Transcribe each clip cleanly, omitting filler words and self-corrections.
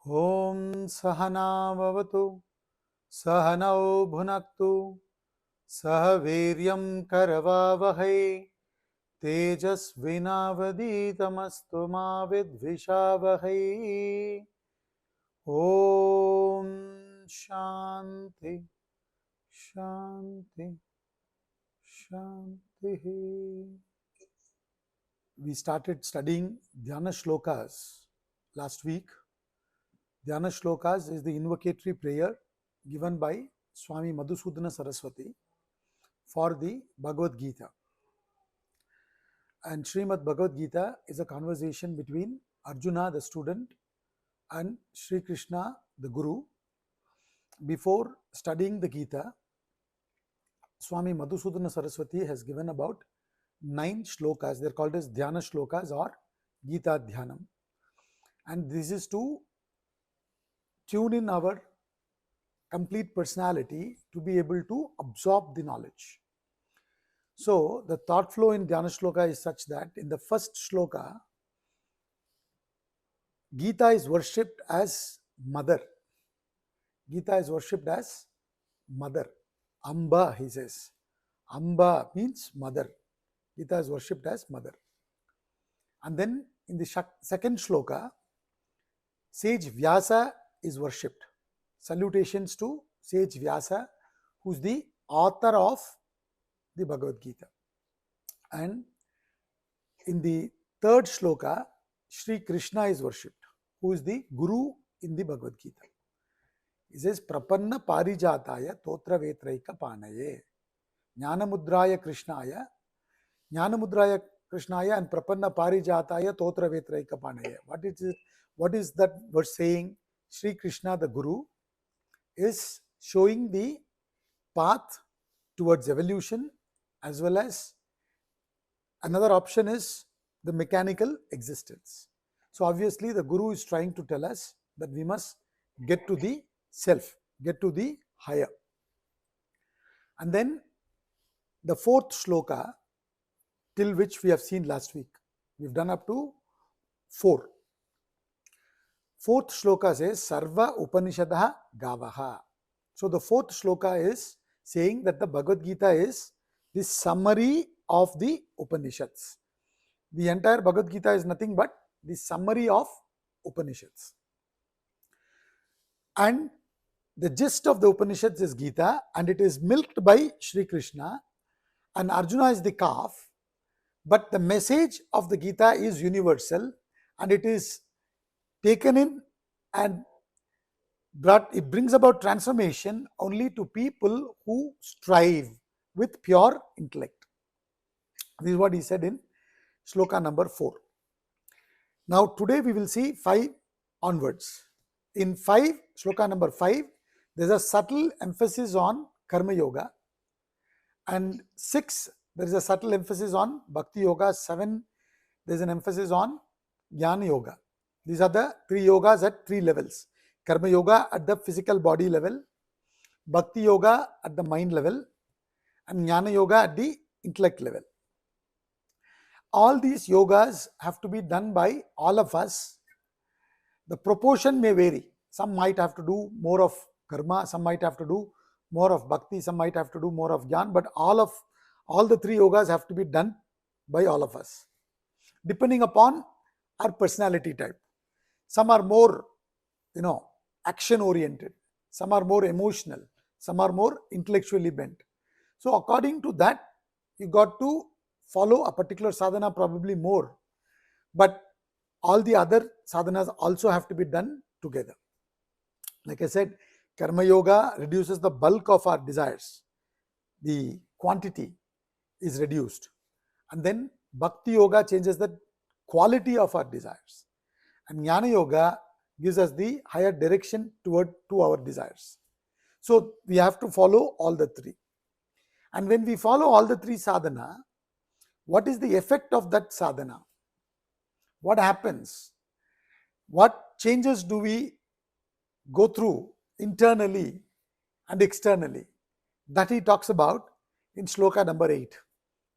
Om Sahana Vavatu Sahanau Bhunaktu Sahaviryam Karavavahai Tejasvinavaditamastu ma vidvishavahai. Om Shanti Shanti Shanti. We started studying Dhyana Shlokas last week. Dhyana Shlokas is the invocatory prayer given by Swami Madhusudana Saraswati for the Bhagavad Gita. And Srimad Bhagavad Gita is a conversation between Arjuna, the student, and Sri Krishna, the Guru. Before studying the Gita, Swami Madhusudana Saraswati has given about 9 shlokas. They are called as Dhyana Shlokas or Gita Dhyanam. And this is to tune in our complete personality to be able to absorb the knowledge. So, the thought flow in Dhyana Shloka is such that in the first shloka, Gita is worshipped as mother. Gita is worshipped as mother. Amba, he says. Amba means mother. Gita is worshipped as mother. And then in the second shloka, sage Vyasa is worshipped. Salutations to sage Vyasa, who is the author of the Bhagavad Gita. And in the third shloka, Sri Krishna is worshipped, who is the Guru in the Bhagavad Gita. He says, Prapanna Parijataya Totra Vetraika Panaye. Jnanamudraya Krishnaya and Prapanna Parijataya Totra Vetraika Panaye. What is it? What is that verse saying? Sri Krishna, the Guru, is showing the path towards evolution, as well as another option is the mechanical existence. So obviously the Guru is trying to tell us that we must get to the self, get to the higher. And then the fourth shloka, till which we have seen last week, we've done up to 4. Fourth shloka says Sarva Upanishadaha Gavaha. So the fourth shloka is saying that the Bhagavad Gita is the summary of the Upanishads. The entire Bhagavad Gita is nothing but the summary of Upanishads. And the gist of the Upanishads is Gita, and it is milked by Sri Krishna, and Arjuna is the calf. But the message of the Gita is universal, and it is taken in and it brings about transformation only to people who strive with pure intellect. This is what he said in shloka number 4. Now today we will see 5 onwards. In shloka number 5, there is a subtle emphasis on Karma Yoga, and 6, there is a subtle emphasis on Bhakti Yoga. 7, there is an emphasis on Jnana Yoga. These are the 3 yogas at 3 levels. Karma Yoga at the physical body level, Bhakti Yoga at the mind level, and Jnana Yoga at the intellect level. All these yogas have to be done by all of us. The proportion may vary. Some might have to do more of karma, some might have to do more of bhakti, some might have to do more of jnana, but all the 3 yogas have to be done by all of us, depending upon our personality type. Some are more, action oriented, some are more emotional, some are more intellectually bent. So according to that, you got to follow a particular sadhana probably more, but all the other sadhanas also have to be done together. Like I said, Karma Yoga reduces the bulk of our desires. The quantity is reduced. And then Bhakti Yoga changes the quality of our desires. And Jnana Yoga gives us the higher direction to our desires. So we have to follow all the 3. And when we follow all the 3 sadhana, what is the effect of that sadhana? What happens? What changes do we go through internally and externally? That he talks about in shloka number 8.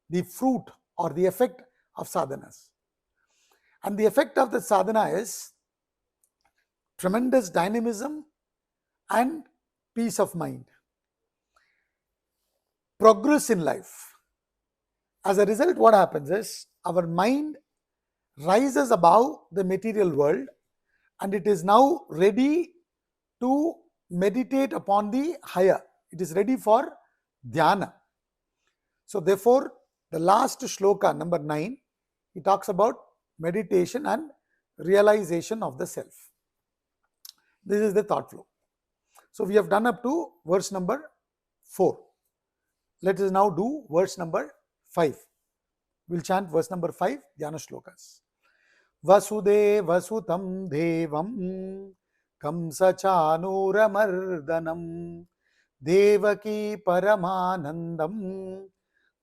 The fruit or the effect of sadhanas. And the effect of the sadhana is tremendous dynamism and peace of mind, progress in life. As a result, what happens is our mind rises above the material world and it is now ready to meditate upon the higher. It is ready for dhyana. So therefore, the last shloka, number 9, he talks about meditation and realization of the self. This is the thought flow. So we have done up to verse number 4. Let us now do verse number 5. We'll chant verse number 5, Dhyana Shlokas. Vasudeva sutam devam kamsa chanuramardanam devaki paramanandam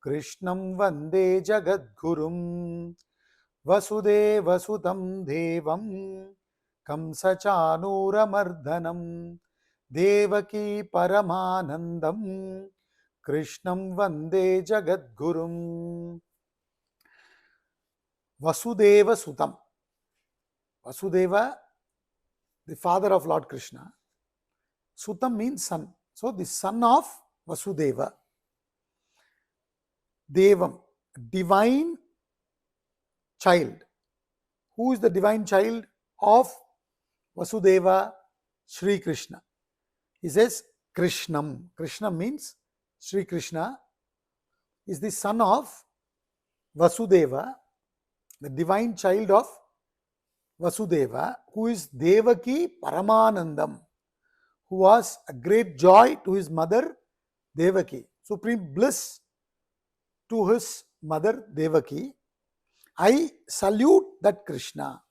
krishnam vande jagadgurum. Vasudeva sutam devam kamsa chanuramardanam devaki paramanandam krishnam vande jagadgurum. Vasudeva sutam. Vasudeva, the father of Lord Krishna. Sutam means son. So the son of Vasudeva. Devam, divine child. Who is the divine child of Vasudeva? Sri Krishna. He says Krishnam. Krishna means Sri Krishna is the son of Vasudeva, the divine child of Vasudeva, who is Devaki Paramanandam, who was a great joy to his mother Devaki, supreme bliss to his mother Devaki. I salute that Krishna,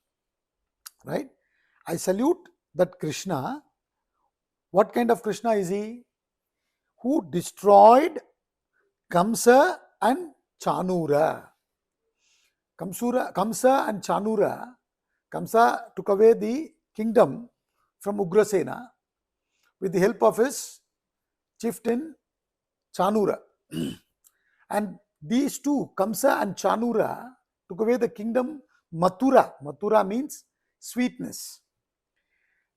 right? I salute that Krishna. What kind of Krishna is he? Who destroyed Kamsa and Chanura. Kamsa and Chanura. Kamsa took away the kingdom from Ugrasena with the help of his chieftain Chanura. And these two, Kamsa and Chanura, took away the kingdom Mathura. Mathura means sweetness.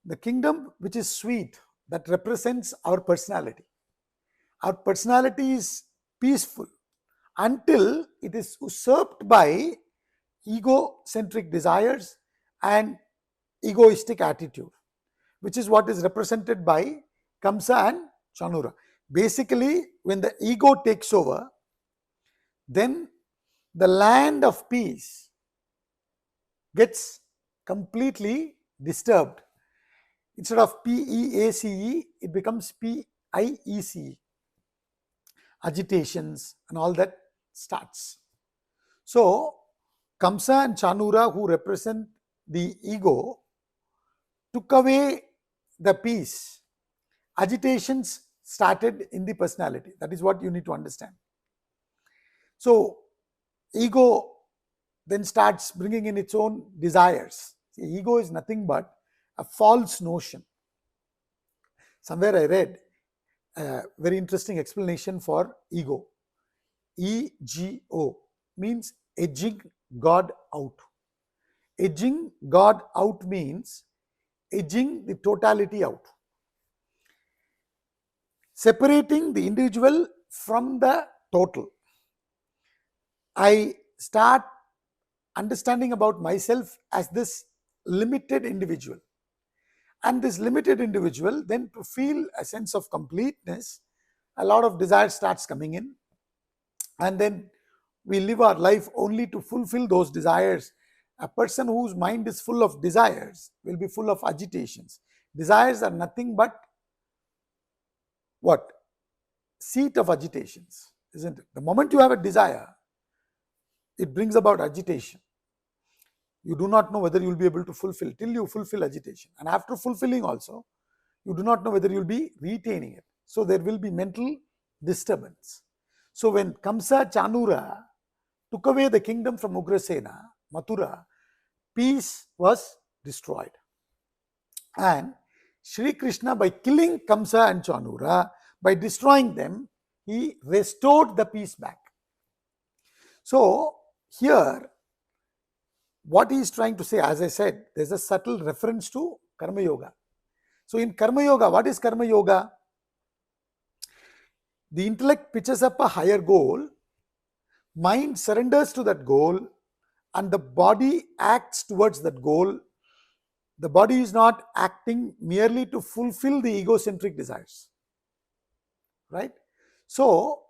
The kingdom which is sweet, that represents our personality. Our personality is peaceful until it is usurped by egocentric desires and egoistic attitude, which is what is represented by Kamsa and Chanura. Basically, when the ego takes over, then the land of peace gets completely disturbed. Instead of PEACE, it becomes PIECE. Agitations and all that starts. So, Kamsa and Chanura, who represent the ego, took away the peace. Agitations started in the personality. That is what you need to understand. So, ego then starts bringing in its own desires. See, ego is nothing but a false notion. Somewhere I read a very interesting explanation for ego. EGO means edging God out. Edging God out means edging the totality out. Separating the individual from the total. I start understanding about myself as this limited individual. And this limited individual, then to feel a sense of completeness, a lot of desire starts coming in. And then we live our life only to fulfill those desires. A person whose mind is full of desires will be full of agitations. Desires are nothing but what? Seat of agitations, isn't it? The moment you have a desire, it brings about agitation. You do not know whether you will be able to fulfill till you fulfill agitation. And after fulfilling also, you do not know whether you will be retaining it. So there will be mental disturbance. So when Kamsa Chanura took away the kingdom from Ugrasena, Mathura, peace was destroyed. And Sri Krishna, by killing Kamsa and Chanura, by destroying them, he restored the peace back. So here, what he is trying to say, as I said, there's a subtle reference to Karma Yoga. So in Karma Yoga, what is Karma Yoga? The intellect pitches up a higher goal, mind surrenders to that goal, and the body acts towards that goal. The body is not acting merely to fulfill the egocentric desires, right? So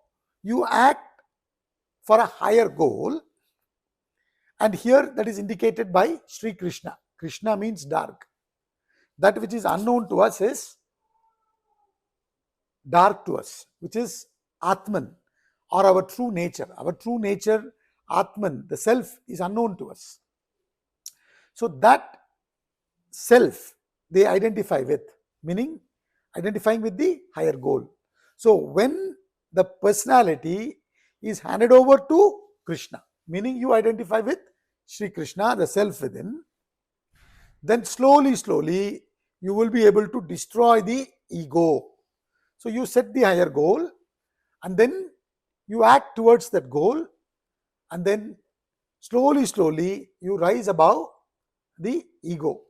you act for a higher goal, and here that is indicated by Sri Krishna. Krishna means dark. That which is unknown to us is dark to us, which is Atman, or our true nature. Our true nature, Atman, the self, is unknown to us. So that self they identify with, meaning identifying with the higher goal. So when the personality is handed over to Krishna, meaning you identify with Sri Krishna, the self within, then slowly you will be able to destroy the ego. So you set the higher goal, and then you act towards that goal, and then slowly you rise above the ego.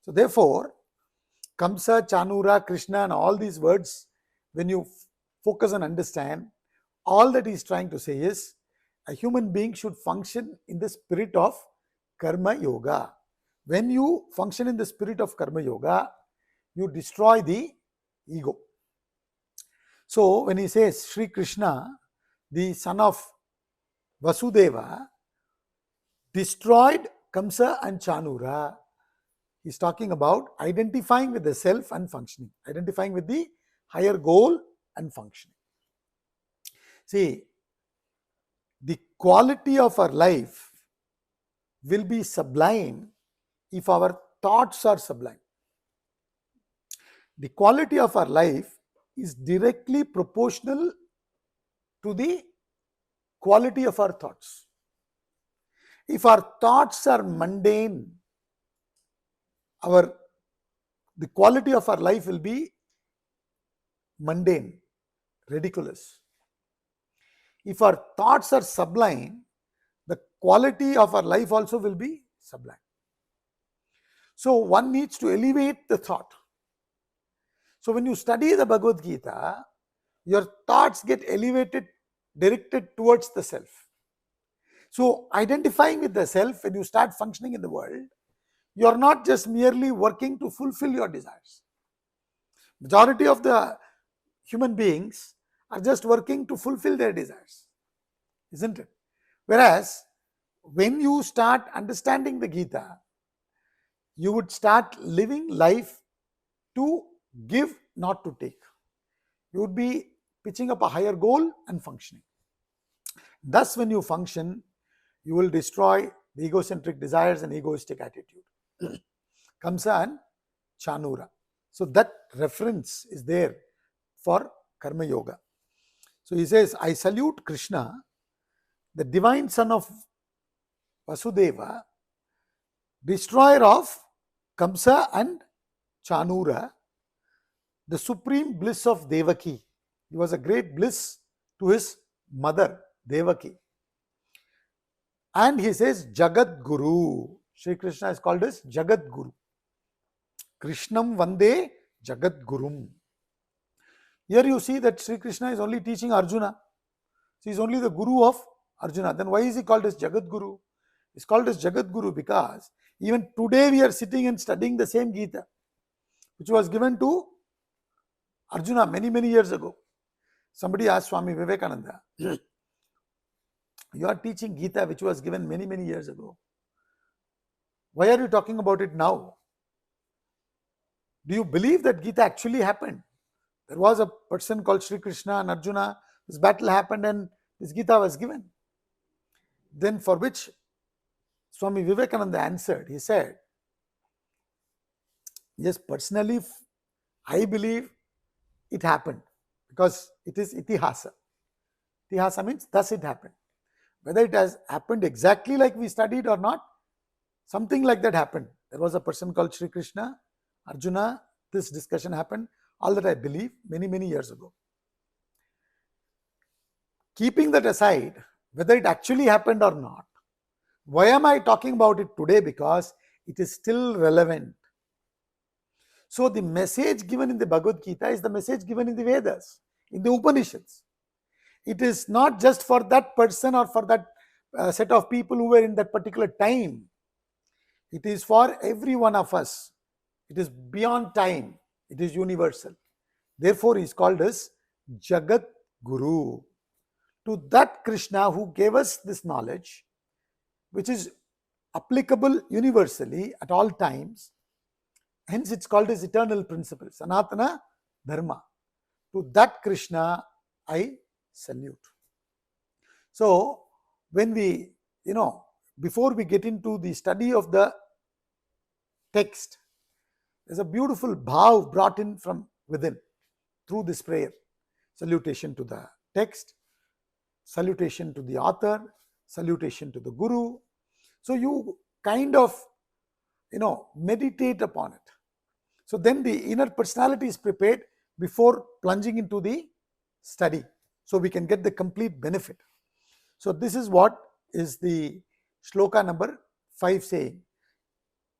So therefore, Kamsa, Chanura, Krishna, and all these words, when you focus and understand, all that he is trying to say is a human being should function in the spirit of Karma Yoga. When you function in the spirit of Karma Yoga, you destroy the ego. So when he says Sri Krishna, the son of Vasudeva, destroyed Kamsa and Chanura, he is talking about identifying with the self and functioning, identifying with the higher goal and functioning. See, the quality of our life will be sublime if our thoughts are sublime. The quality of our life is directly proportional to the quality of our thoughts. If our thoughts are mundane, the quality of our life will be mundane, ridiculous. If our thoughts are sublime, the quality of our life also will be sublime. So one needs to elevate the thought. So when you study the Bhagavad Gita, your thoughts get elevated, directed towards the self. So identifying with the self, when you start functioning in the world, you are not just merely working to fulfill your desires. Majority of the human beings are just working to fulfill their desires, isn't it? Whereas when you start understanding the Gita, you would start living life to give, not to take. You would be pitching up a higher goal and functioning. Thus, when you function, you will destroy the egocentric desires and egoistic attitude. Kamsa and Chanura. So that reference is there for Karma Yoga. So he says, I salute Krishna, the divine son of Vasudeva, destroyer of Kamsa and Chanura, the supreme bliss of Devaki. He was a great bliss to his mother, Devaki. And he says, Jagat Guru. Sri Krishna is called as Jagat Guru. Krishnam Vande Jagat Gurum. Here you see that Sri Krishna is only teaching Arjuna. He is only the Guru of Arjuna. Then why is he called as Jagat Guru? He is called as Jagat Guru because even today we are sitting and studying the same Gita, which was given to Arjuna many years ago. Somebody asked Swami Vivekananda, you are teaching Gita which was given many years ago. Why are you talking about it now? Do you believe that Gita actually happened? There was a person called Sri Krishna and Arjuna. This battle happened and this Gita was given. Then for which Swami Vivekananda answered, he said, yes, personally I believe it happened because it is itihasa. Itihasa means thus it happened. Whether it has happened exactly like we studied or not, something like that happened. There was a person called Sri Krishna, Arjuna, this discussion happened. All that I believe many years ago. Keeping that aside, whether it actually happened or not, Why am I talking about it today? Because it is still relevant. So the message given in the Bhagavad Gita is the message given in the Vedas, in the Upanishads. It is not just for that person or for that set of people who were in that particular time. It is for every one of us. It is beyond time. It is universal. Therefore, he is called as Jagat Guru. To that Krishna who gave us this knowledge, which is applicable universally at all times, hence it's called as eternal principle, Sanatana Dharma. To that Krishna, I salute. So, when we, before we get into the study of the text, there's a beautiful bhav brought in from within through this prayer. Salutation to the text, salutation to the author, salutation to the Guru. So you kind of, meditate upon it. So then the inner personality is prepared before plunging into the study, so we can get the complete benefit. So this is what is the shloka number 5 saying.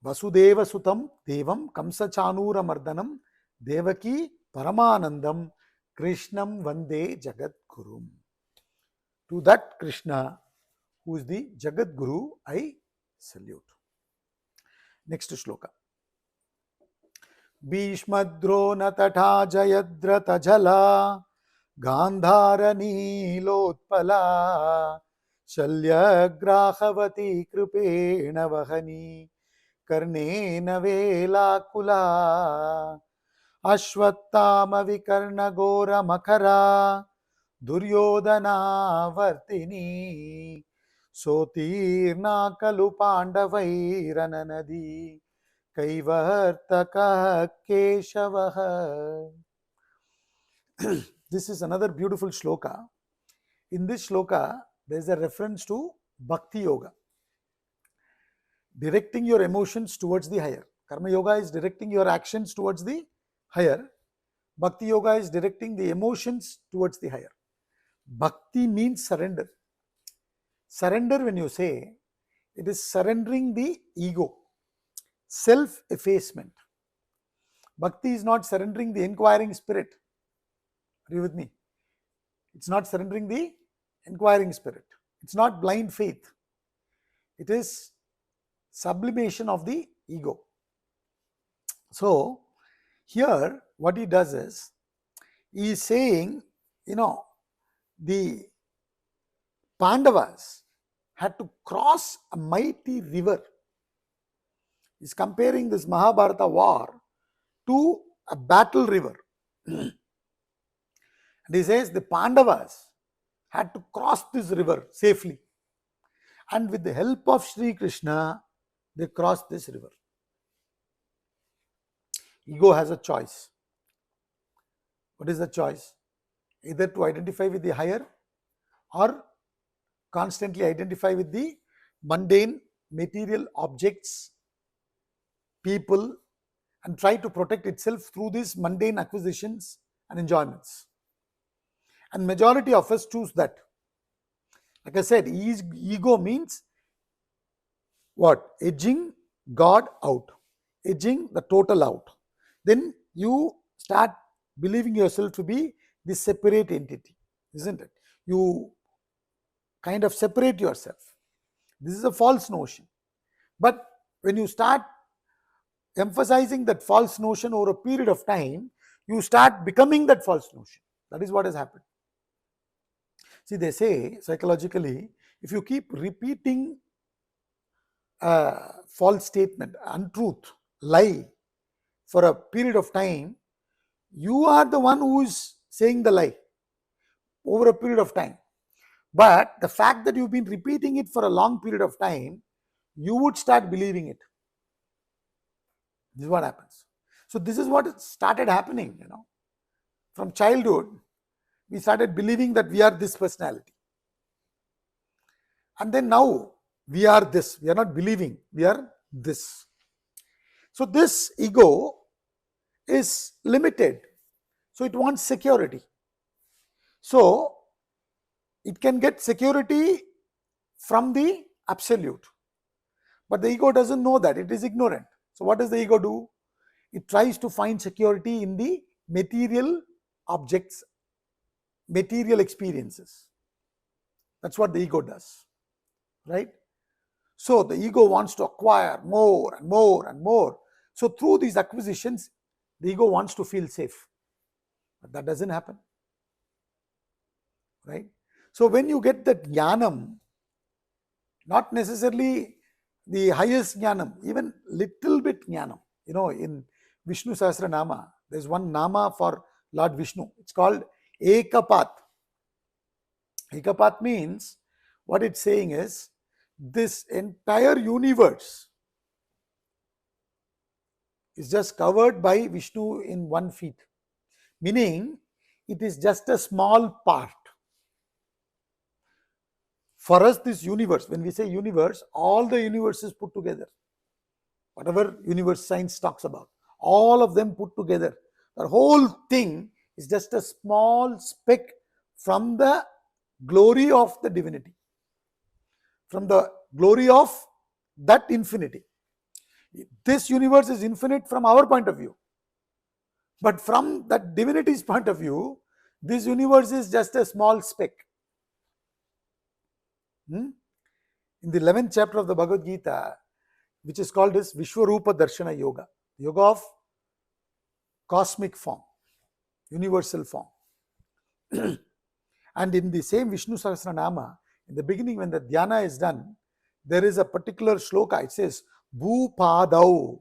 Vasudeva Sutam Devam Kamsa Chanura Mardanam Devaki Paramanandam Krishnam Vande Jagat Gurum. To that Krishna, who is the Jagat Guru, I salute. Next shloka. Bhishmadrona Tatha Jayadrata Jala Gandhara Nilotpala Shalyagrahavati Krupena Vahani Karnena Velakula Ashwattama Vikarna Gora Makara Duryodhana Vartini Sotirna Kalu Pandavairana Nadi Kaivartaka Keshavaha. This is another beautiful shloka. In this shloka, there is a reference to Bhakti Yoga, directing your emotions towards the higher. Karma Yoga is directing your actions towards the higher. Bhakti Yoga is directing the emotions towards the higher. Bhakti means surrender. Surrender, when you say, it is surrendering the ego, self-effacement. Bhakti is not surrendering the inquiring spirit. Are you with me? It's not surrendering the inquiring spirit. It's not blind faith. It is sublimation of the ego. So, here what he does is, he is saying, the Pandavas had to cross a mighty river. He is comparing this Mahabharata war to a battle river. And he says the Pandavas had to cross this river safely. And with the help of Sri Krishna, they crossed this river. Ego has a choice. What is the choice? Either to identify with the higher or constantly identify with the mundane material objects, people, and try to protect itself through these mundane acquisitions and enjoyments. And majority of us choose that. Like I said, ego means what? Edging God out, edging the total out. Then you start believing yourself to be this separate entity, isn't it? You kind of separate yourself. This is a false notion. But when you start emphasizing that false notion over a period of time, you start becoming that false notion. That is what has happened. See, they say psychologically, if you keep repeating a false statement, untruth, lie for a period of time, you are the one who is saying the lie over a period of time. But the fact that you've been repeating it for a long period of time, you would start believing it. This is what happens. So this is what started happening, From childhood, we started believing that we are this personality. And then now, we are this. We are not believing, we are this. So this ego is limited. So it wants security. So it can get security from the absolute. But the ego doesn't know that, it is ignorant. So what does the ego do? It tries to find security in the material objects, material experiences. That's what the ego does, right? So the ego wants to acquire more and more and more. So through these acquisitions, the ego wants to feel safe. But that doesn't happen, right? So when you get that jnanam, not necessarily the highest jnanam, even little bit jnanam. In Vishnu Sahasranama, there's one nama for Lord Vishnu. It's called Ekapat. Ekapat means, what it's saying is, this entire universe is just covered by Vishnu in 1 feet. Meaning, it is just a small part. For us, this universe, when we say universe, all the universes put together, whatever universe science talks about, all of them put together, the whole thing is just a small speck from the glory of the divinity, from the glory of that infinity. This universe is infinite from our point of view, but from that divinity's point of view, this universe is just a small speck. In the 11th chapter of the Bhagavad Gita, which is called as Vishwarupa Darshana Yoga, yoga of cosmic form, universal form. And in the same Vishnu Sahasranama, in the beginning when the dhyana is done, there is a particular shloka. It says, Bhupadau.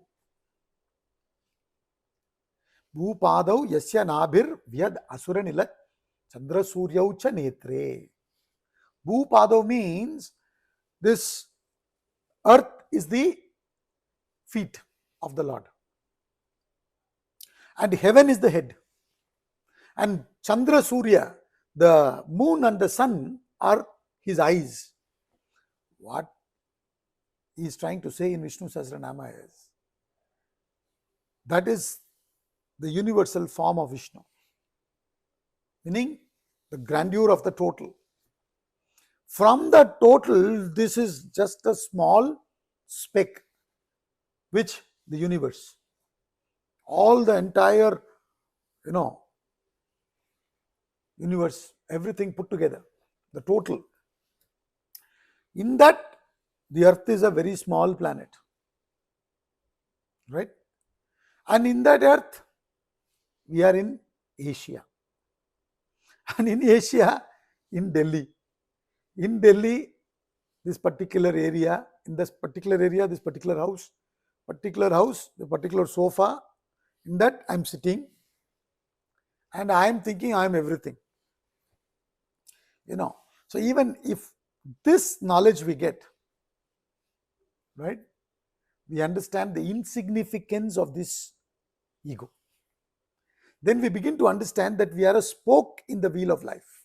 Bhupadau yasya nabhir vyad asuranilat chandra suryau cha netre. Bhupadau means this earth is the feet of the Lord, and heaven is the head, and Chandra Surya, the moon and the sun, are his eyes. What he is trying to say in Vishnu Sahasranama is, that is the universal form of Vishnu, meaning the grandeur of the total. From the total, this is just a small speck, which the universe, all the entire, universe, everything put together, the total. In that, the earth is a very small planet, right? And in that earth, we are in Asia. And in Asia, in Delhi. In Delhi, this particular area, in this particular area, this particular house, the particular sofa, in that I am sitting and I am thinking I am everything. So even if this knowledge we get, right, we understand the insignificance of this ego. Then we begin to understand that we are a spoke in the wheel of life.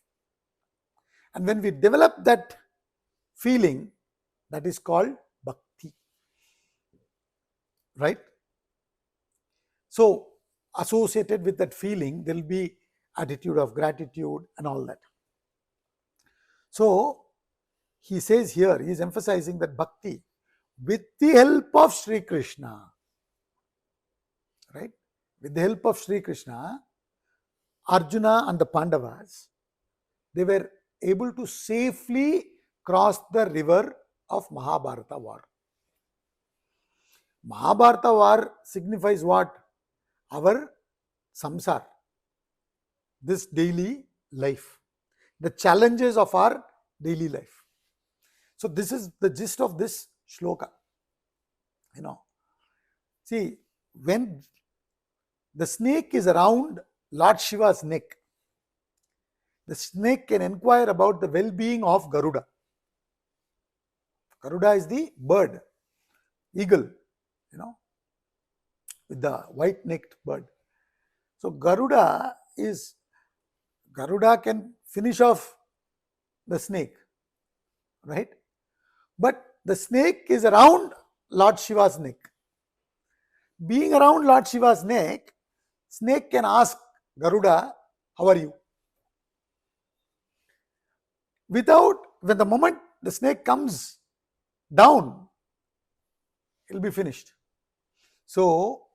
And when we develop that feeling, that is called bhakti, right? So associated with that feeling, there will be attitude of gratitude and all that. So he says here, he is emphasizing that bhakti with the help of Sri Krishna, right? With the help of Sri Krishna, Arjuna and the Pandavas, they were able to safely cross the river of Mahabharata war. Mahabharata war signifies what? Our samsara, this daily life, the challenges of our daily life. So this is the gist of this shloka. See, when the snake is around Lord Shiva's neck, the snake can inquire about the well-being of Garuda. Garuda is the bird, eagle, with the white-necked bird. So Garuda can finish off the snake, right? But the snake is around Lord Shiva's neck. Being around Lord Shiva's neck, snake can ask Garuda, how are you? When the moment the snake comes down, it will be finished. So,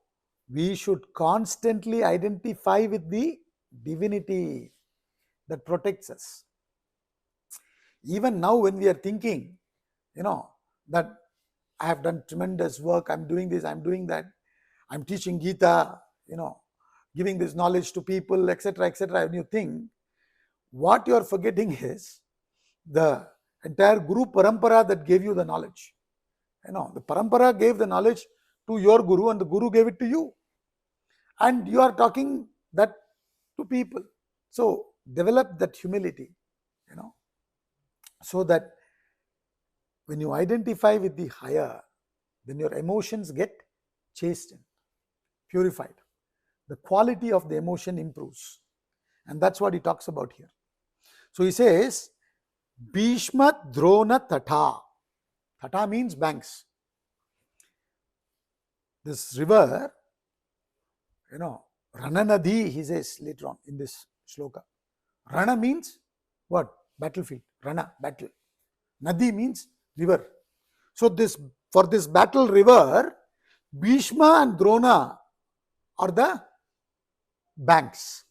we should constantly identify with the divinity that protects us. Even now when we are thinking, that I have done tremendous work, I'm doing this, I'm doing that, I'm teaching Gita, giving this knowledge to people, etc., etc. When you think, what you are forgetting is the entire Guru Parampara that gave you the knowledge. The Parampara gave the knowledge to your Guru and the Guru gave it to you. And you are talking that to people. So, develop that humility, so that when you identify with the higher, then your emotions get chastened, purified. The quality of the emotion improves. And that's what he talks about here. So he says, Bhishma Drona Tata. Tata means banks. This river, Rana Nadi, he says later on in this shloka. Rana means what? Battlefield. Rana, battle. Nadi means river. So for this battle river, Bhishma and Drona are the banks.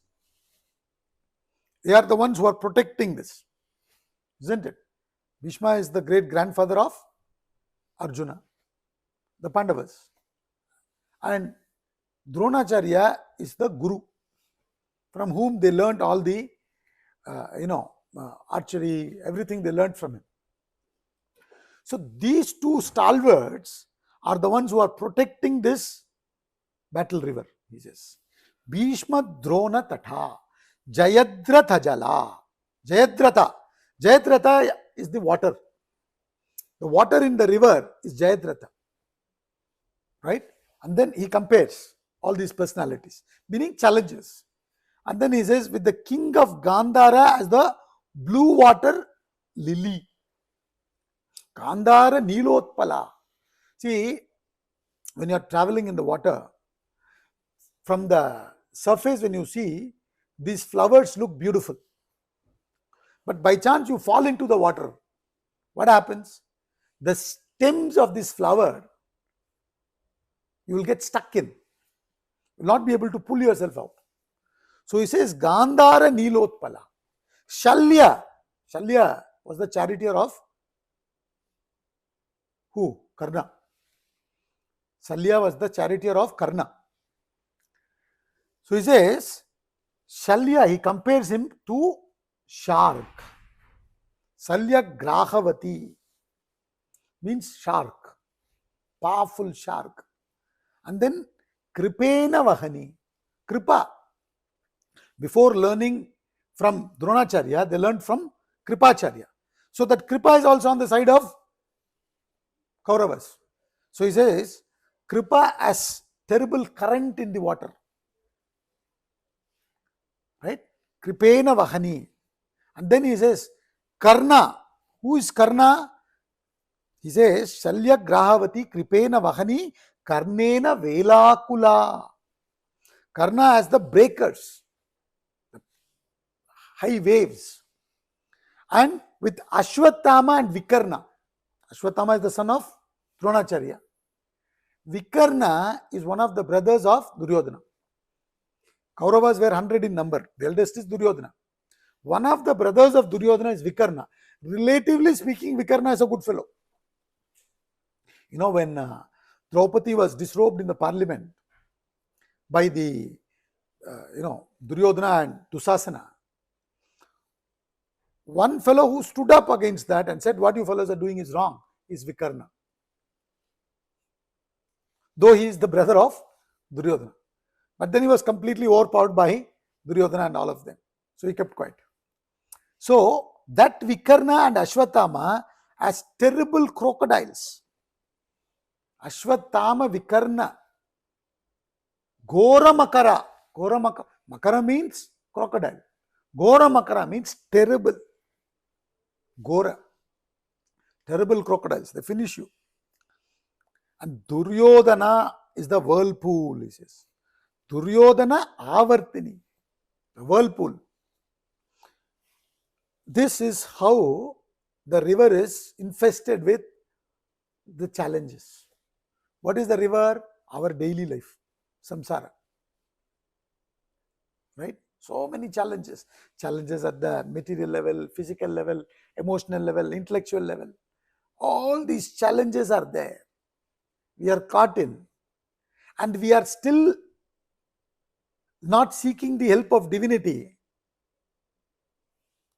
They are the ones who are protecting this, isn't it? Bhishma is the great grandfather of Arjuna, the Pandavas. And Dronacharya is the Guru, from whom they learnt all the, archery, everything they learnt from him. So these two stalwarts are the ones who are protecting this battle river, he says. Bhishma Drona Tata Jayadratha Jala. Jayadratha is the water. The water in the river is Jayadratha. Right? And then he compares all these personalities, meaning challenges. And then he says, with the king of Gandhara as the blue water lily. Gandhara Nilotpala. See, when you are traveling in the water, from the surface when you see, these flowers look beautiful. But by chance you fall into the water, what happens? The stems of this flower, you will get stuck in. You will not be able to pull yourself out. So he says, Gandhara Nilotpala. Shalya was the charioteer of who? Karna. Shalya was the charioteer of Karna. So he says, Shalya, he compares him to shark. Shalya Grahavati means shark, powerful shark. And then Kripena Vahani, Kripa. Before learning from Dronacharya, they learned from Kripacharya. So that Kripa is also on the side of Kauravas. So he says, Kripa as terrible current in the water. Right? Kripena Vahani. And then he says, Karna. Who is Karna? He says, Shalya Grahavati Kripena Vahani Karnena Velakula. Karna has the breakers, the high waves. And with Ashwatthama and Vikarna. Ashwatthama is the son of Dronacharya. Vikarna is one of the brothers of Duryodhana. Kauravas were 100 in number. The eldest is Duryodhana. One of the brothers of Duryodhana is Vikarna. Relatively speaking, Vikarna is a good fellow. When Draupadi was disrobed in the parliament by the, Duryodhana and Dusasana, one fellow who stood up against that and said, what you fellows are doing is wrong, is Vikarna. Though he is the brother of Duryodhana. But then he was completely overpowered by Duryodhana and all of them. So he kept quiet. So that Vikarna and Ashwatthama as terrible crocodiles. Ashwatthama Vikarna. Gora Makara. Makara means crocodile. Gora Makara means terrible. Gora. Terrible crocodiles. They finish you. And Duryodhana is the whirlpool, he says. Duryodhana Avartini. The whirlpool. This is how the river is infested with the challenges. What is the river? Our daily life, samsara. Right? So many challenges. Challenges at the material level, physical level, emotional level, intellectual level. All these challenges are there. We are caught in. And we are still not seeking the help of divinity.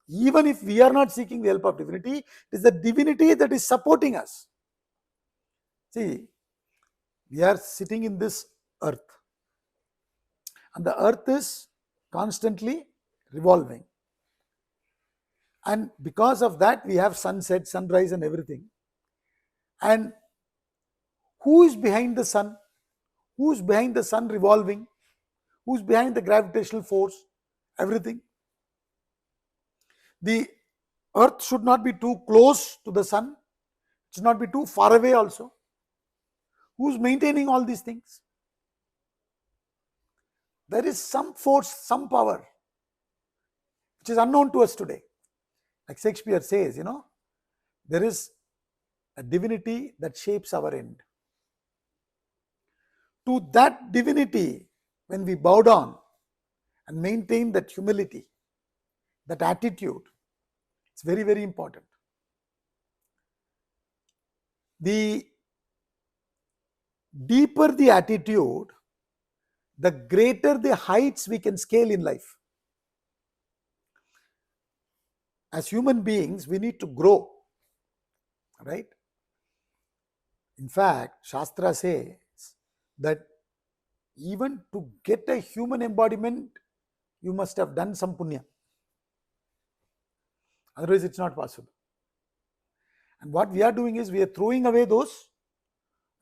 Even if we are not seeking the help of divinity, it is the divinity that is supporting us. See, we are sitting in this earth. And the earth is constantly revolving. And because of that, we have sunset, sunrise and everything. And who is behind the sun? Who is behind the sun revolving? Who is behind the gravitational force? Everything. The earth should not be too close to the sun. It should not be too far away also. Who is maintaining all these things? There is some force, some power, which is unknown to us today. Like Shakespeare says, there is a divinity that shapes our end. To that divinity, when we bow down and maintain that humility, that attitude, it's very, very important. The deeper the attitude, the greater the heights we can scale in life. As human beings, we need to grow, right? In fact, Shastra says that even to get a human embodiment, you must have done some punya. Otherwise, it's not possible. And what we are doing is we are throwing away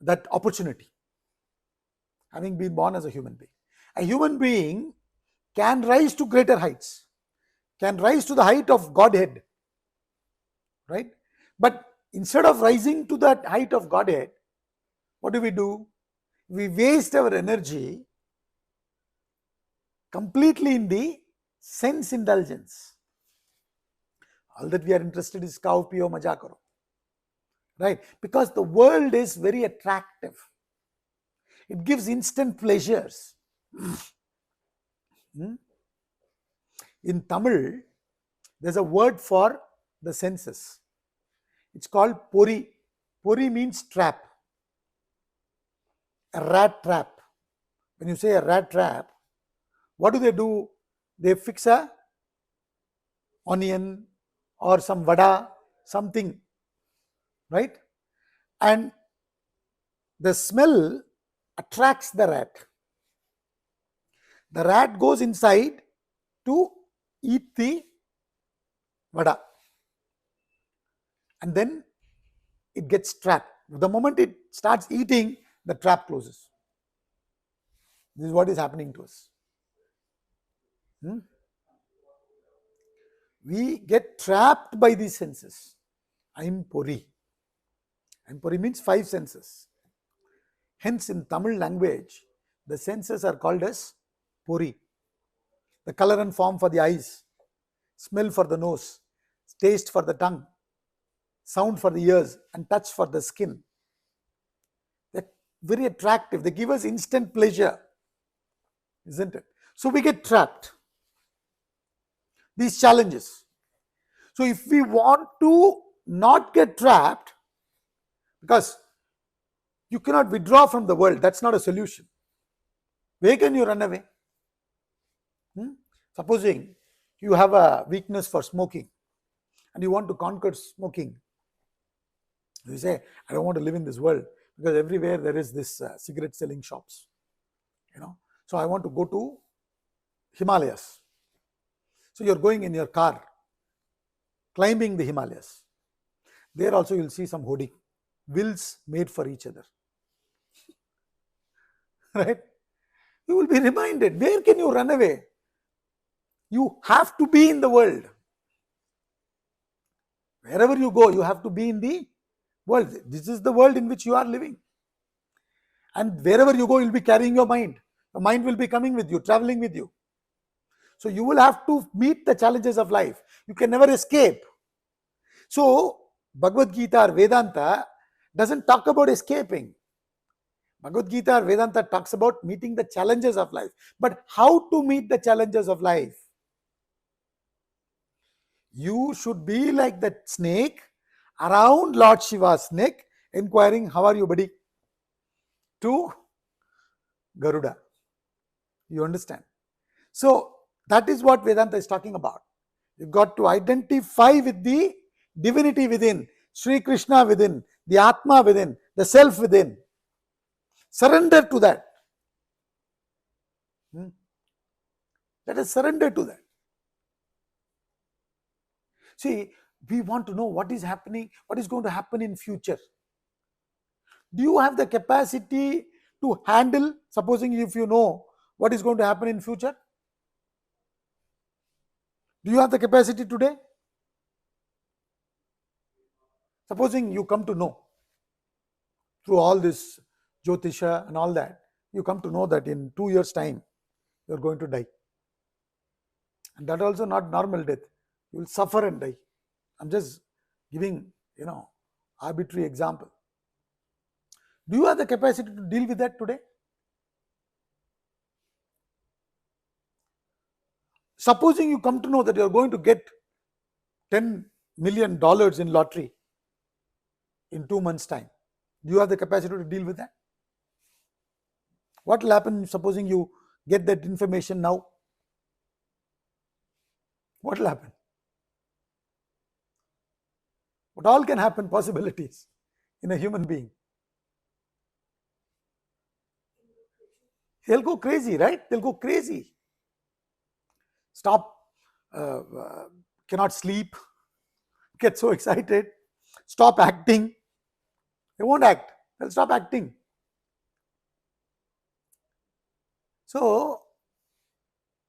that opportunity, having been born as a human being. A human being can rise to greater heights, can rise to the height of Godhead, right? But instead of rising to that height of Godhead, what do? We waste our energy completely in the sense indulgence. All that we are interested is khao, piyo, maja karo. Right? Because the world is very attractive. It gives instant pleasures. In Tamil, there's a word for the senses. It's called pori. Pori means trap. A rat trap. When you say a rat trap, what do? They fix a onion or some vada, something, right? And the smell attracts the rat. The rat goes inside to eat the vada. And then it gets trapped. The moment it starts eating, the trap closes. This is what is happening to us. We get trapped by these senses. I'm pori. And pori means 5 senses. Hence, in Tamil language, the senses are called as pori. The color and form for the eyes, smell for the nose, taste for the tongue, sound for the ears, and touch for the skin. They're very attractive. They give us instant pleasure, isn't it? So we get trapped. These challenges. So if we want to not get trapped, because you cannot withdraw from the world, that's not a solution. Where can you run away? Supposing you have a weakness for smoking and you want to conquer smoking. You say, I don't want to live in this world because everywhere there is this cigarette selling shops. So I want to go to Himalayas. So you're going in your car, climbing the Himalayas. There also you'll see some hoarding, wills made for each other. Right? You will be reminded, where can you run away? You have to be in the world. Wherever you go, you have to be in the world. This is the world in which you are living. And wherever you go, you'll be carrying your mind. Your mind will be coming with you, traveling with you. So you will have to meet the challenges of life. You can never escape. So Bhagavad Gita or Vedanta doesn't talk about escaping. Bhagavad Gita or Vedanta talks about meeting the challenges of life. But how to meet the challenges of life? You should be like that snake around Lord Shiva's neck, inquiring, how are you, buddy? To Garuda. You understand? So that is what Vedanta is talking about. You got to identify with the divinity within, Sri Krishna within, the Atma within, the self within. Surrender to that. Let us surrender to that. See, we want to know what is happening, what is going to happen in future. Do you have the capacity to handle, supposing if you know what is going to happen in future? Do you have the capacity today? Supposing you come to know through all this Jyotisha and all that, you come to know that in 2 years' time, you are going to die. And that also not normal death. You will suffer and die. I'm just giving, arbitrary example. Do you have the capacity to deal with that today? Supposing you come to know that you are going to get $10 million in lottery in 2 months' time. Do you have the capacity to deal with that? What will happen supposing you get that information now? What will happen? What all can happen, possibilities in a human being? They'll go crazy, right? They'll go crazy. Stop, cannot sleep, get so excited, stop acting. They won't act, they'll stop acting. So,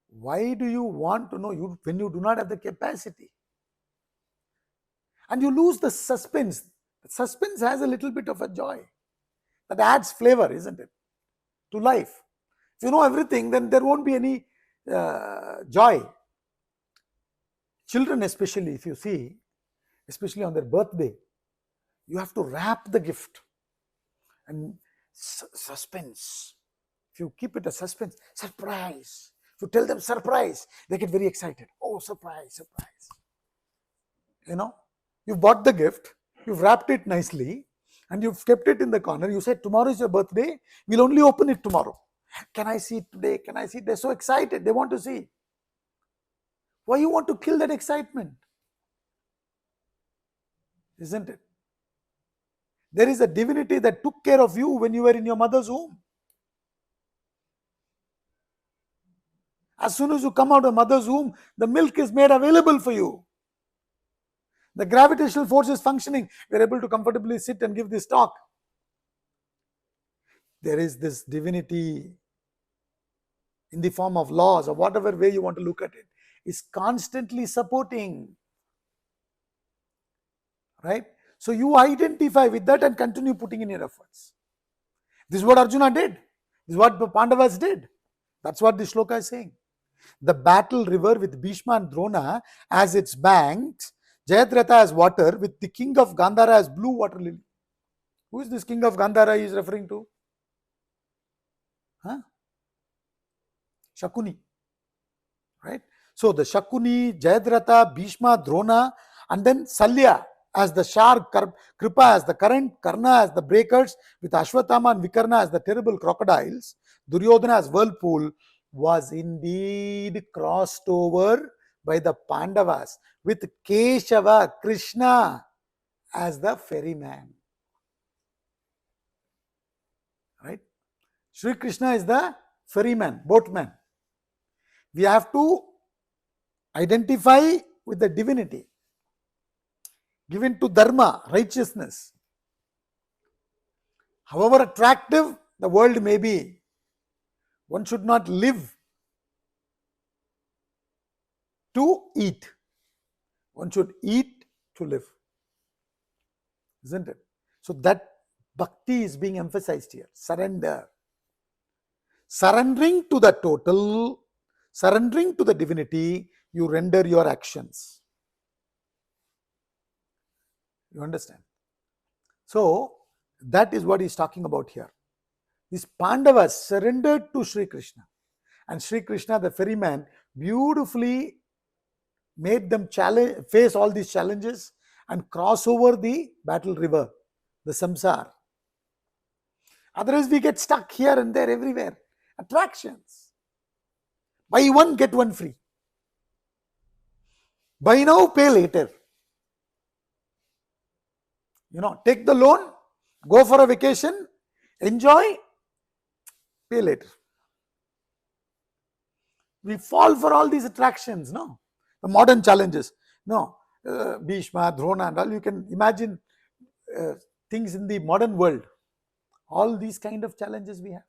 why do you want to know when you do not have the capacity? And you lose the suspense. The suspense has a little bit of a joy. That adds flavor, isn't it, to life. If you know everything, then there won't be any joy. Children especially, if you see, especially on their birthday, you have to wrap the gift and suspense. If you keep it a suspense, surprise. If you tell them surprise, they get very excited. Oh, surprise, surprise. You've bought the gift, you've wrapped it nicely, and you've kept it in the corner. You said, tomorrow is your birthday, we'll only open it tomorrow. Can I see it today? Can I see it? They're so excited, they want to see. Why you want to kill that excitement? Isn't it? There is a divinity that took care of you when you were in your mother's womb. As soon as you come out of mother's womb, the milk is made available for you. The gravitational force is functioning. We are able to comfortably sit and give this talk. There is this divinity in the form of laws or whatever way you want to look at it, is constantly supporting. Right? So you identify with that and continue putting in your efforts. This is what Arjuna did. This is what the Pandavas did. That's what the shloka is saying. The battle river with Bhishma and Drona as its banks, Jayadratha as water, with the king of Gandhara as blue water lily. Who is this king of Gandhara he is referring to? Shakuni. Right? So the Shakuni, Jayadratha, Bhishma, Drona, and then Salya as the shark, Kripa as the current, Karna as the breakers, with Ashwatthama and Vikarna as the terrible crocodiles, Duryodhana as whirlpool, was indeed crossed over by the Pandavas with Keshava, Krishna, as the ferryman. Right? Sri Krishna is the ferryman, boatman. We have to identify with the divinity given to dharma, righteousness. However attractive the world may be, one should not live to eat. One should eat to live. Isn't it? So that bhakti is being emphasized here. Surrender. Surrendering to the total, surrendering to the divinity, you render your actions. You understand? So that is what he's talking about here. These Pandavas surrendered to Sri Krishna. And Sri Krishna, the ferryman, beautifully made them face all these challenges and cross over the battle river, the Samsar. Otherwise, we get stuck here and there, everywhere. Attractions. Buy one, get one free. Buy now, pay later. Take the loan, go for a vacation, enjoy, pay later. We fall for all these attractions, no? The modern challenges. No, Bhishma, Drona and all, you can imagine things in the modern world. All these kind of challenges we have.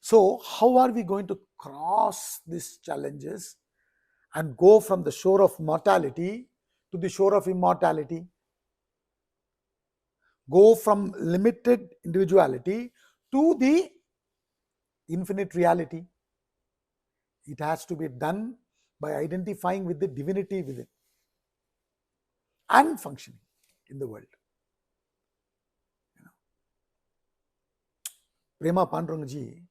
So, how are we going to cross these challenges and go from the shore of mortality to the shore of immortality? Go from limited individuality to the infinite reality. It has to be done by identifying with the divinity within and functioning in the world. Prema Panduranga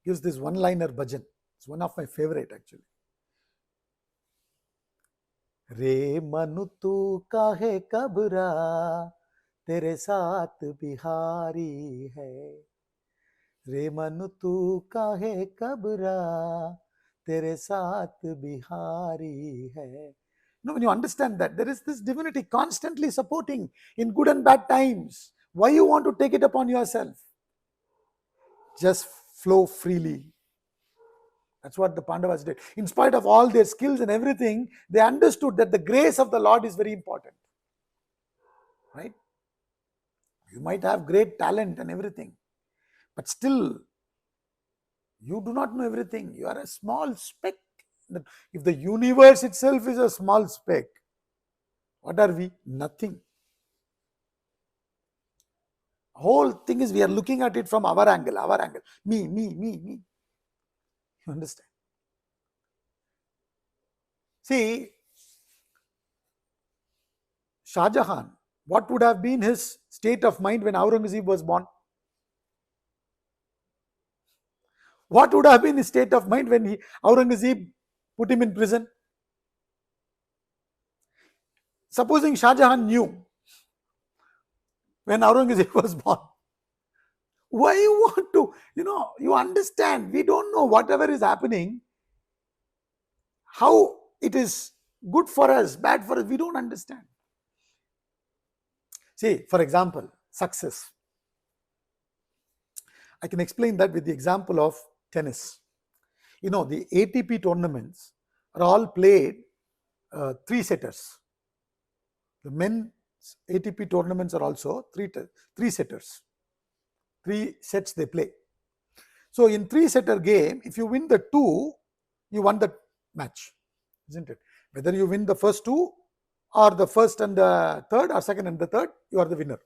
gives this one-liner bhajan. It's one of my favorite actually. Re manu tu kahe kabra, tere saath bihari hai. Re manu tu kahe kabra, tere saath bihari hai. When you understand that, there is this divinity constantly supporting in good and bad times. Why you want to take it upon yourself? Just flow freely. That's what the Pandavas did. In spite of all their skills and everything, they understood that the grace of the Lord is very important. Right? You might have great talent and everything, but still, you do not know everything. You are a small speck. If the universe itself is a small speck, what are we? Nothing. Whole thing is we are looking at it from our angle. Me. You understand? See, Shah Jahan, what would have been his state of mind when Aurangzeb was born? What would have been his state of mind when Aurangzeb put him in prison? Supposing Shah Jahan knew when Aurangzeb was born. Why you want to, you understand, we don't know whatever is happening, how it is good for us, bad for us, we don't understand. See, for example, success. I can explain that with the example of tennis. The ATP tournaments are all played three-setters. The men's ATP tournaments are also three-setters. 3 sets they play. So in 3-setter game, if you win the 2, you won the match, isn't it? Whether you win the first 2 or the first and the third or second and the third, you are the winner.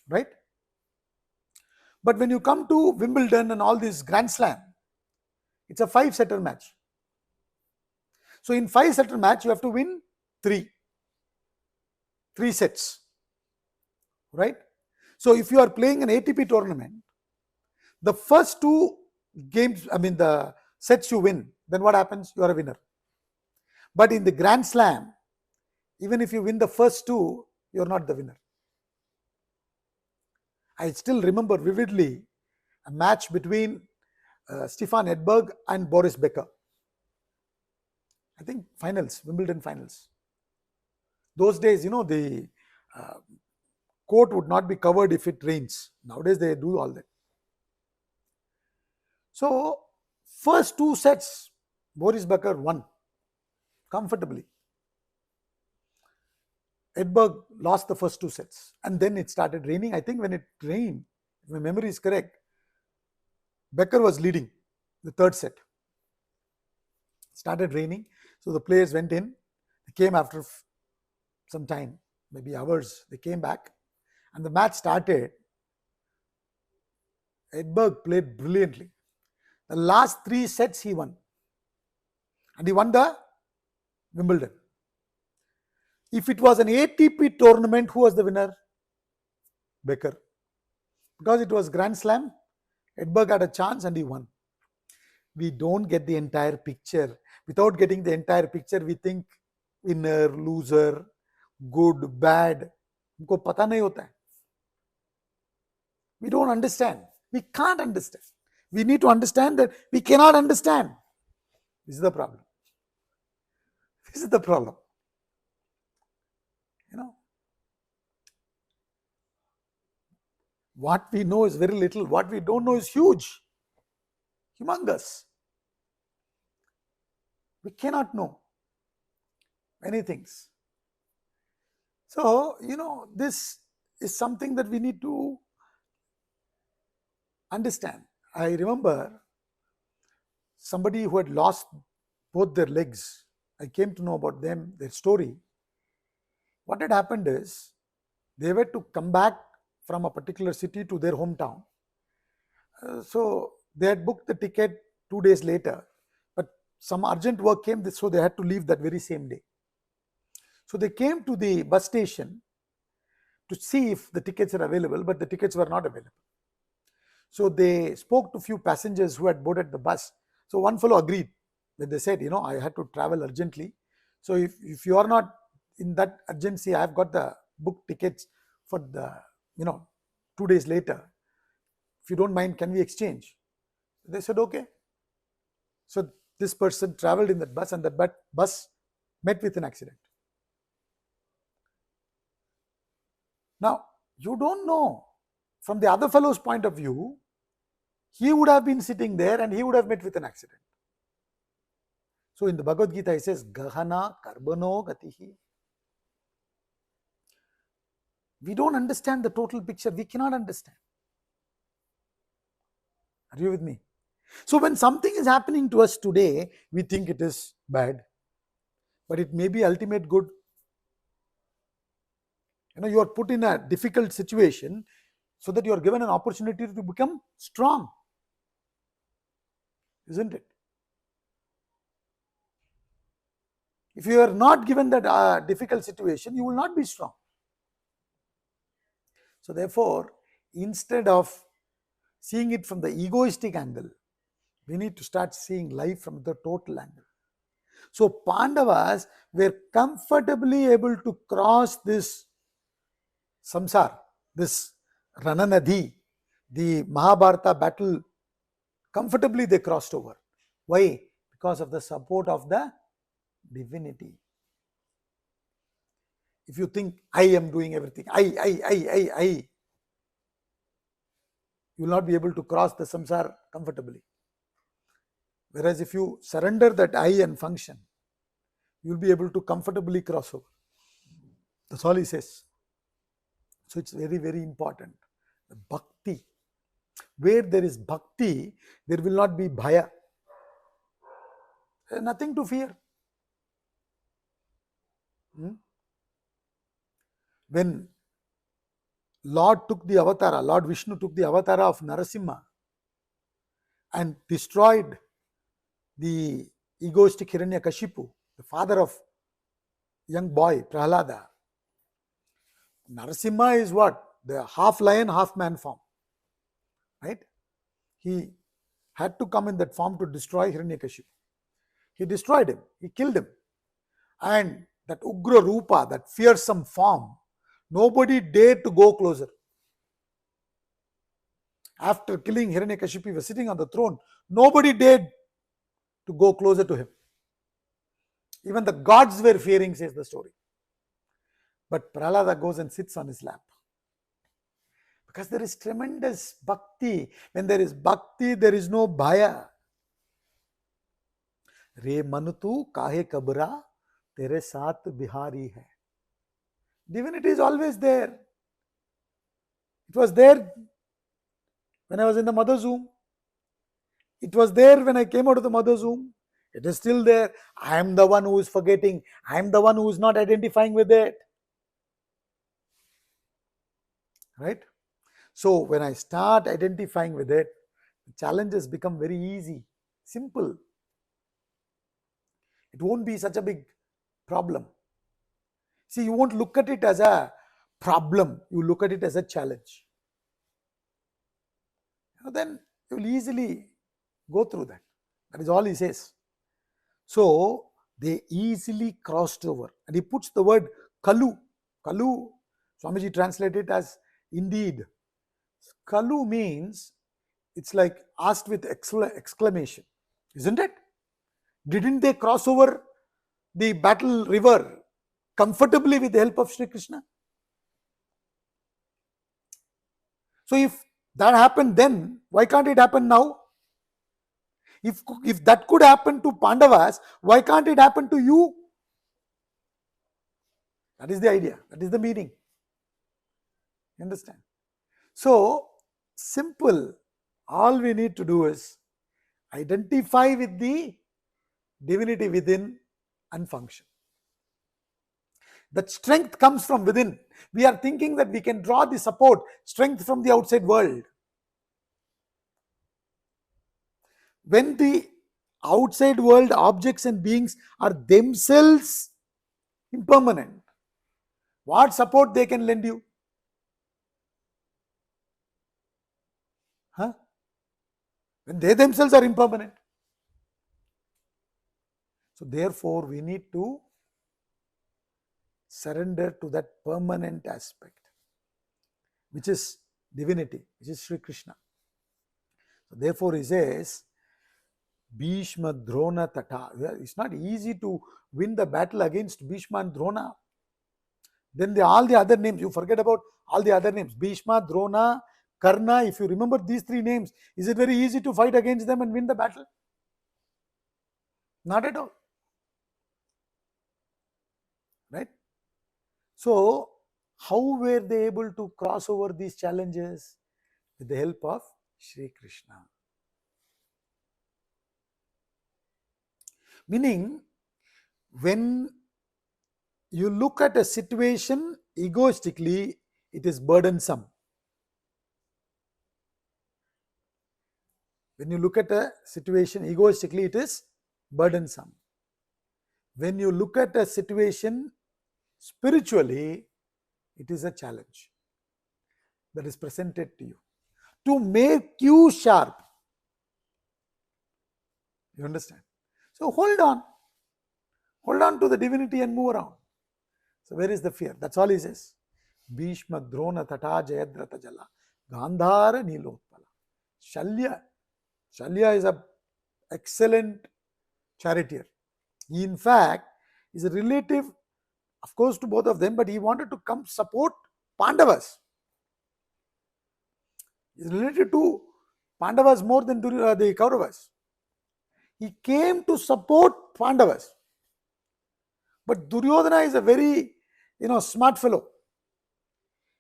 Right? But when you come to Wimbledon and all this Grand Slam, it's a 5-setter match. So in 5-setter match, you have to win 3 sets. Right? So if you are playing an ATP tournament, the first 2 games, the sets you win, then what happens? You are a winner. But in the Grand Slam, even if you win the first 2, you are not the winner. I still remember vividly a match between Stefan Edberg and Boris Becker. I think finals, Wimbledon finals. Those days, the court would not be covered if it rains. Nowadays, they do all that. So, first 2 sets, Boris Becker won comfortably. Edberg lost the first 2 sets and then it started raining. I think when it rained, if my memory is correct, Becker was leading the 3rd set. It started raining, so the players went in. They came after some time, maybe hours. They came back and the match started. Edberg played brilliantly. The last 3 sets he won. And he won the Wimbledon. If it was an ATP tournament, who was the winner? Becker. Because it was Grand Slam, Edberg had a chance and he won. We don't get the entire picture. Without getting the entire picture, we think winner, loser, good, bad. हमको पता नहीं होता है. We don't understand. We can't understand. We need to understand that we cannot understand. This is the problem. This is the problem. You know, what we know is very little. What we don't know is huge, humongous. We cannot know many things. So, this is something that we need to understand. I remember somebody who had lost both their legs. I came to know about them, their story. What had happened is they were to come back from a particular city to their hometown. So they had booked the ticket 2 days later, but some urgent work came, so they had to leave that very same day. So they came to the bus station to see if the tickets are available, but the tickets were not available. So they spoke to few passengers who had boarded the bus. So one fellow agreed. When they said, I had to travel urgently. So if you are not in that urgency, I have got the book tickets for the, 2 days later. If you don't mind, can we exchange? They said, okay. So this person traveled in that bus, and that bus met with an accident. Now, you don't know. From the other fellow's point of view, he would have been sitting there and he would have met with an accident. So in the Bhagavad Gita, he says, Gahana Karbano Gatihi. We don't understand the total picture. We cannot understand. Are you with me? So when something is happening to us today, we think it is bad, but it may be ultimate good. You are put in a difficult situation so that you are given an opportunity to become strong. Isn't it? If you are not given that difficult situation, you will not be strong. So therefore, instead of seeing it from the egoistic angle, we need to start seeing life from the total angle. So Pandavas were comfortably able to cross this samsara, this Rananadi, the Mahabharata battle. Comfortably they crossed over. Why? Because of the support of the divinity. If you think, I am doing everything, I, you will not be able to cross the samsara comfortably. Whereas if you surrender that I and function, you will be able to comfortably cross over. That's all he says. So it's very, very important. The bhakti. Where there is bhakti, there will not be bhaya. There is nothing to fear. When Lord took the avatara, Lord Vishnu took the avatara of Narasimha and destroyed the egoistic Hiranyakashipu, the father of young boy Prahlada. Narasimha is what? The half lion, half man form. Right? He had to come in that form to destroy Hiranyakashipu. He destroyed him. He killed him. And that Ugra Rupa, that fearsome form, nobody dared to go closer. After killing Hiranyakashipu, he was sitting on the throne. Nobody dared to go closer to him. Even the gods were fearing, says the story. But Prahlada goes and sits on his lap. Because there is tremendous bhakti. When there is bhakti, there is no bhaya. Re manutu kahe kabra, tere saath bihari hai. Divinity is always there. It was there when I was in the mother's womb. It was there when I came out of the mother's womb. It is still there. I am the one who is forgetting. I am the one who is not identifying with it. Right? So when I start identifying with it, the challenges become very easy, simple. It won't be such a big problem. See, you won't look at it as a problem, you look at it as a challenge. Then you will easily go through that. That is all he says. So they easily crossed over. And he puts the word kalu. Kalu, Swamiji translated it as indeed. Kalu means, it's like asked with exclamation, isn't it? Didn't they cross over the battle river comfortably with the help of Sri Krishna? So if that happened then, why can't it happen now? If that could happen to Pandavas, why can't it happen to you? That is the idea. That is the meaning. You understand? So, simple. All we need to do is identify with the divinity within and function. That strength comes from within. We are thinking that we can draw the support, strength from the outside world. When the outside world objects and beings are themselves impermanent, what support they can lend you? When they themselves are impermanent. So therefore, we need to surrender to that permanent aspect, which is divinity, which is Sri Krishna. So therefore, he says, Bhishma Drona Tata. It's not easy to win the battle against Bhishma and Drona. Then all the other names, you forget about all the other names. Bhishma, Drona, Karna. If you remember these three names, is it very easy to fight against them and win the battle? Not at all. Right? So, how were they able to cross over these challenges? With the help of Sri Krishna. Meaning, when you look at a situation egoistically, it is burdensome. When you look at a situation egoistically, it is burdensome. When you look at a situation spiritually, it is a challenge that is presented to you to make you sharp. You understand? So hold on. Hold on to the divinity and move around. So where is the fear? That's all he says. Bhishma Drona Tata Jayadrata Jala Gandhara Nilotpala. Shalya. Shalya is an excellent charioteer. He in fact is a relative, of course, to both of them, but he wanted to come support Pandavas. He is related to Pandavas more than the Kauravas. He came to support Pandavas. But Duryodhana is a very, smart fellow.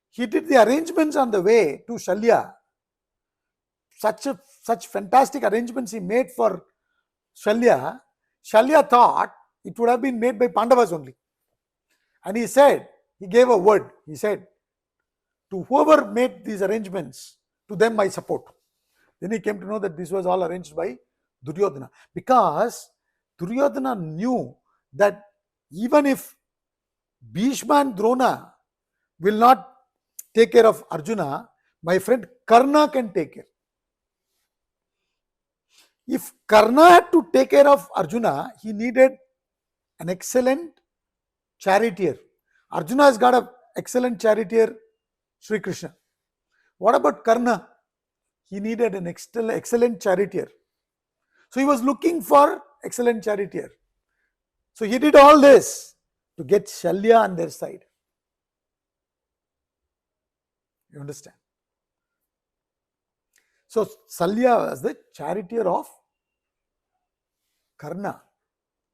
He did the arrangements on the way to Shalya. Such fantastic arrangements he made for Shalya. Shalya thought it would have been made by Pandavas only. And he said, he gave a word. He said, to whoever made these arrangements, to them I support. Then he came to know that this was all arranged by Duryodhana. Because Duryodhana knew that even if Bhishma and Drona will not take care of Arjuna, my friend Karna can take care. If Karna had to take care of Arjuna, he needed an excellent charioteer. Arjuna has got an excellent charioteer, Sri Krishna. What about Karna? He needed an excellent charioteer. So he was looking for excellent charioteer. So he did all this to get Shalya on their side. You understand? So Shalya was the charioteer of Karna.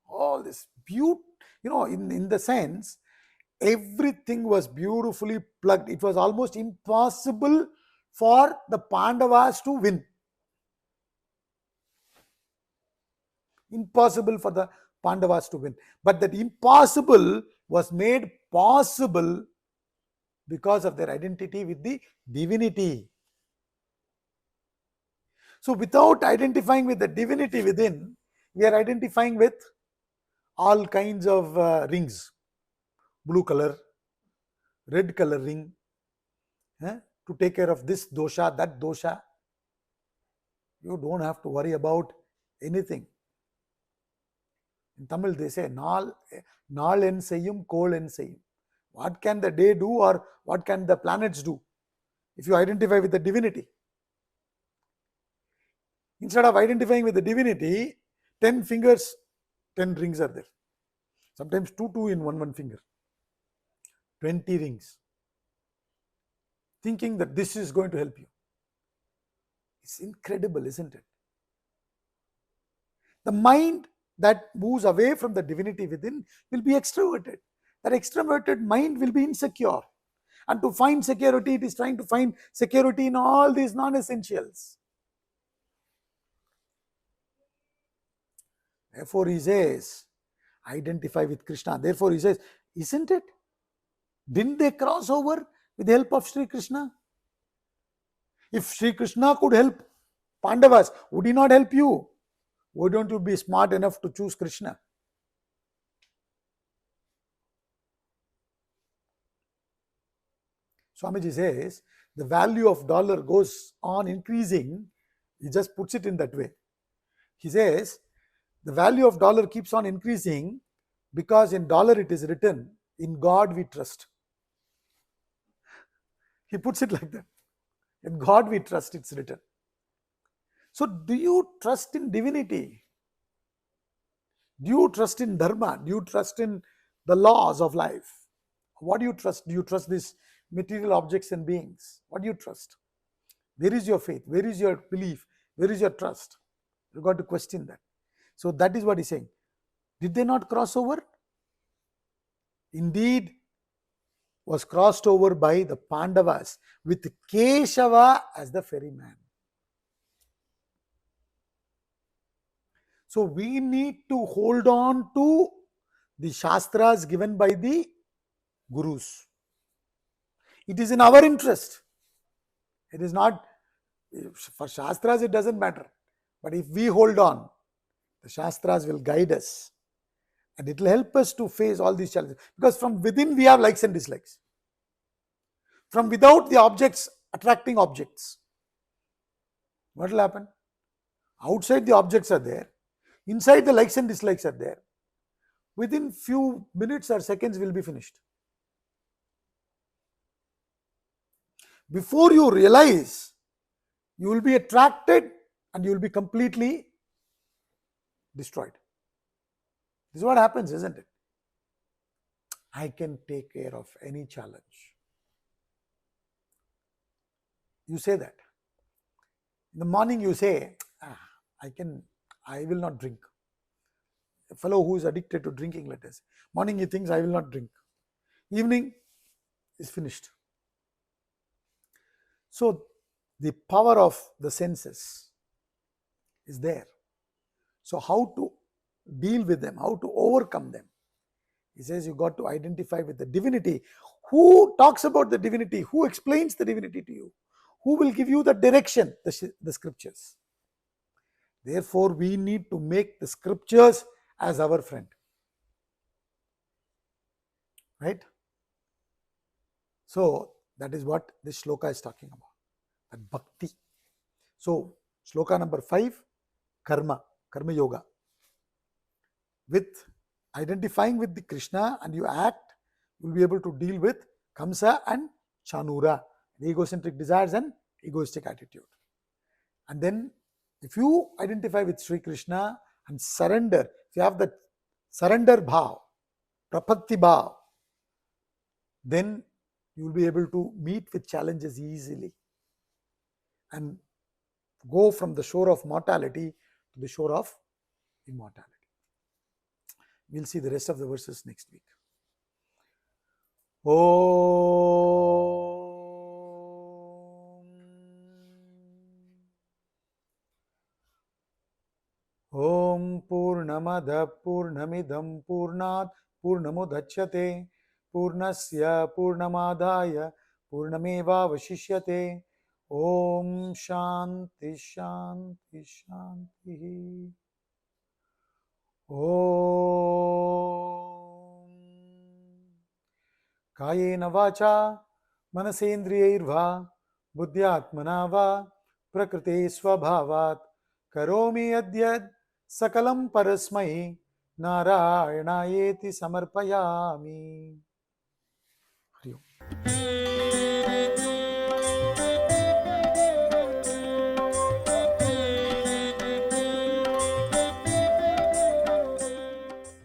All this beauty, in the sense, everything was beautifully plugged. It was almost impossible for the Pandavas to win. Impossible for the Pandavas to win. But that impossible was made possible because of their identity with the divinity. So without identifying with the divinity within, we are identifying with all kinds of rings. blue color, red color ring, to take care of this dosha, that dosha. You don't have to worry about anything. In Tamil they say, Naal en seyyum, kol en seyyum. What can the day do or what can the planets do if you identify with the divinity? Instead of identifying with the divinity, 10 fingers, 10 rings are there. Sometimes two in one finger. 20 rings. Thinking that this is going to help you. It's incredible, isn't it? The mind that moves away from the divinity within will be extroverted. That extroverted mind will be insecure. And to find security, it is trying to find security in all these non-essentials. Therefore, he says, identify with Krishna. Therefore, he says, isn't it? Didn't they cross over with the help of Sri Krishna? If Sri Krishna could help Pandavas, would he not help you? Why don't you be smart enough to choose Krishna? Swamiji says, the value of dollar goes on increasing. He just puts it in that way. He says, the value of dollar keeps on increasing because in dollar it is written, in God we trust. He puts it like that. In God we trust, it's written. So do you trust in divinity? Do you trust in dharma? Do you trust in the laws of life? What do you trust? Do you trust these material objects and beings? What do you trust? Where is your faith? Where is your belief? Where is your trust? You've got to question that. So that is what he's saying. Did they not cross over? Indeed, was crossed over by the Pandavas with Keshava as the ferryman. So we need to hold on to the Shastras given by the Gurus. It is in our interest. It is not, for Shastras it doesn't matter. But if we hold on, the Shastras will guide us. And it will help us to face all these challenges. Because from within we have likes and dislikes. From without, the objects attracting objects. What will happen? Outside the objects are there. Inside the likes and dislikes are there. Within few minutes or seconds will be finished. Before you realize, you will be attracted and you will be completely destroyed. This is what happens, isn't it? I can take care of any challenge. You say that. In the morning you say, I will not drink. A fellow who is addicted to drinking, let us say. Morning he thinks, I will not drink. Evening is finished. So the power of the senses is there. So how to deal with them, how to overcome them? He says you got to identify with the divinity. Who talks about the divinity? Who explains the divinity to you? Who will give you the direction? The scriptures. Therefore, we need to make the scriptures as our friend. Right? So, that is what this shloka is talking about. That bhakti. So, shloka number 5, karma yoga. With identifying with the Krishna and you act, you will be able to deal with Kamsa and Chanura, the egocentric desires and egoistic attitude. And then if you identify with Sri Krishna and surrender, if you have that surrender bhav, prapatti bhav, then you will be able to meet with challenges easily and go from the shore of mortality to the shore of immortality. We'll see the rest of the verses next week. Om Purnamada Purnamidam Purnat Purnamudachyate Purnasya Purnamadaya Purnameva Vashishyate. Om Shanti Shanti Shanti. Om कायेन वाचा मनसेन्द्रियैर्वा बुद्ध्यात्मना वा प्रकृते स्वभावात् करोमि यद्यत् सकलं परस्मै नारायणायेति समर्पयामि. हरि ओम.